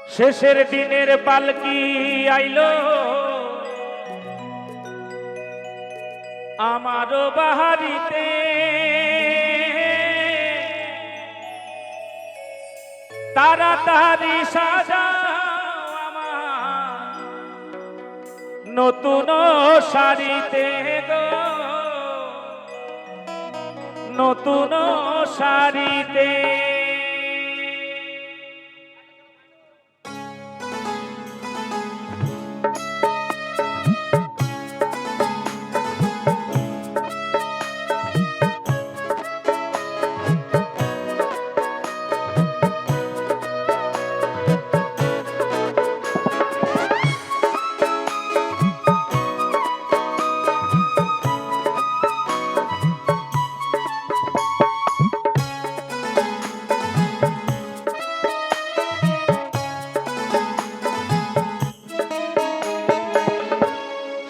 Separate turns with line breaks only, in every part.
শেষের দিনের পালকি আইলো আমারও বাহারিতে, তাড়াতাড়ি সাজাও আমার নতুন শাড়িতে গো, নতুন শাড়িতে।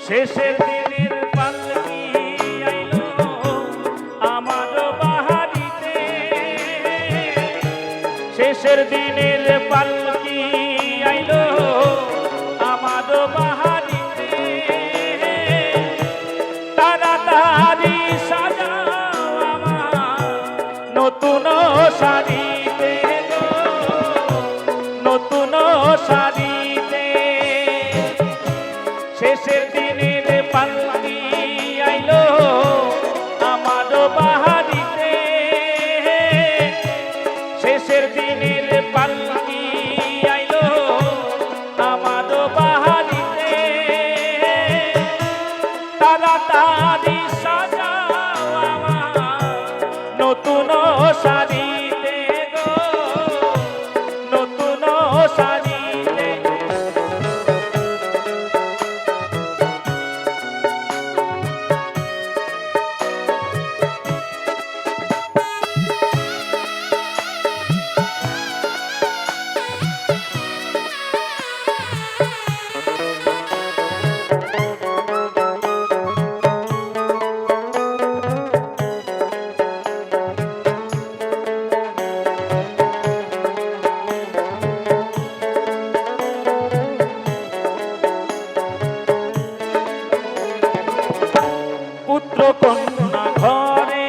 শেষের দিনের পালকি আইলো আমার বাহারিতে, শেষের দিনের পালকি আইলো আমার বাহারিতে, তাড়াতাড়ি সাজাও আমার নতুন শাড়িতে গো, নতুন শাড়িতে। শেষের দিনের পালকি আইলো আমার বাহারিতে, শেষের দিনের পালকি আইলো আমার বাহারিতে, তাড়াতাড়ি সাজাও আমার নতুন শাড়িতে গো, নতুন শাড়িতে। পুত্র কন্যা ঘরে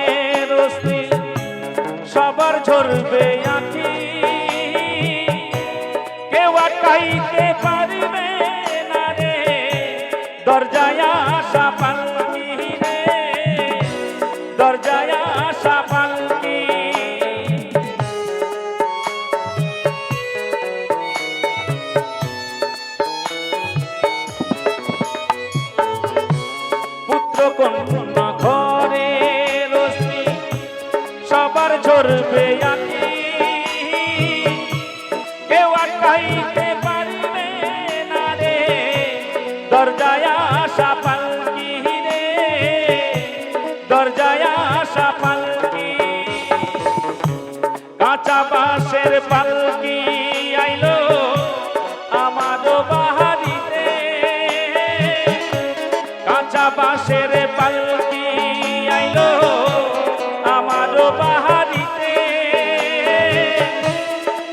রশ্মি সবার ঝরবে আঁখি, কেউ আটকাইতে পারবে না রে দরজায় আসা পালকি রে, দরজায় আসা পালকি। পুত্র কন্যা ঘরে রশ্মি সবার ঝরবে আঁখি, কেউ আটকাইতে পারবে না রে দরজায় আসা পালকি রে, দরজায় আসা পালকি। কাঁচা বাঁশের পালকি আইলো আমার বাহারিতে, কাঁচা বাঁশের পালকি আইলো আমার বাহারিতে,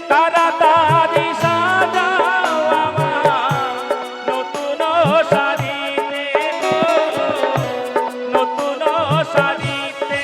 তাড়াতাড়ি সাজাও আমার নতুন শাড়িতে গো, নতুন শাড়িতে।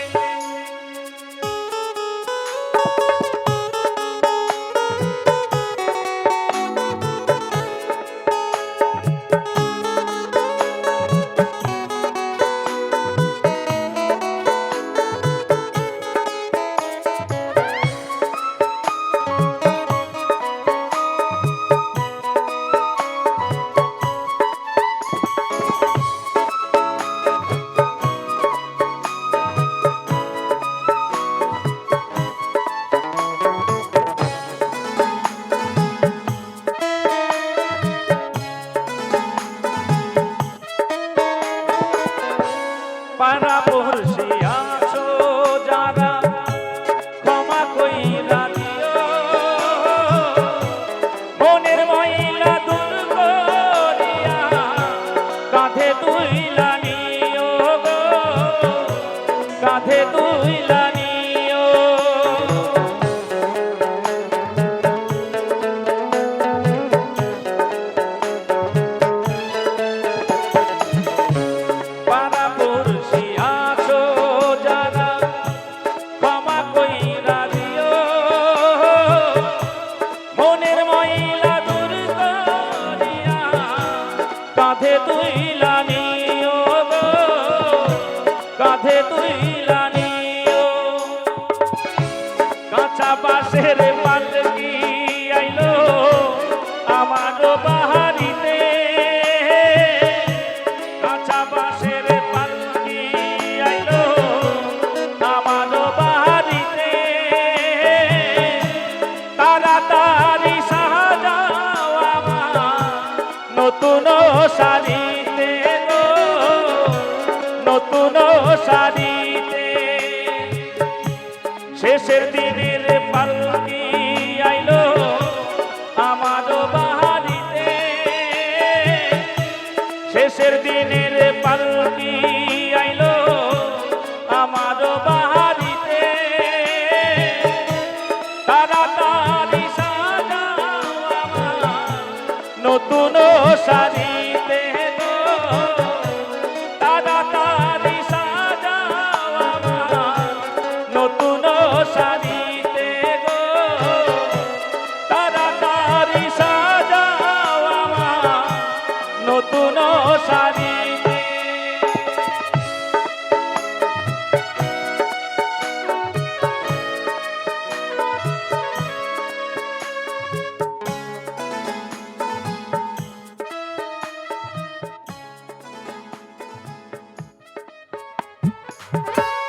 তুইলা নিও গো, কাঁধে তুইলা নিও। কাঁচা বাঁশের পালকি আইলো আমার বাহারিতে, কাঁচা বাঁশের পালকি আইলো আমার বাহারিতে। তাড়াতাড়ি সাজাও আমার নতুন শাড়িতে গো, নতুন শাড়িতে। শেষের দিনের পালকি আইলো আমার বাহারিতে, শেষের দিনের পালকি আইলো আমার বাহারিতে। তাড়াতাড়ি সাজাও আমার নতুন শাড়ি।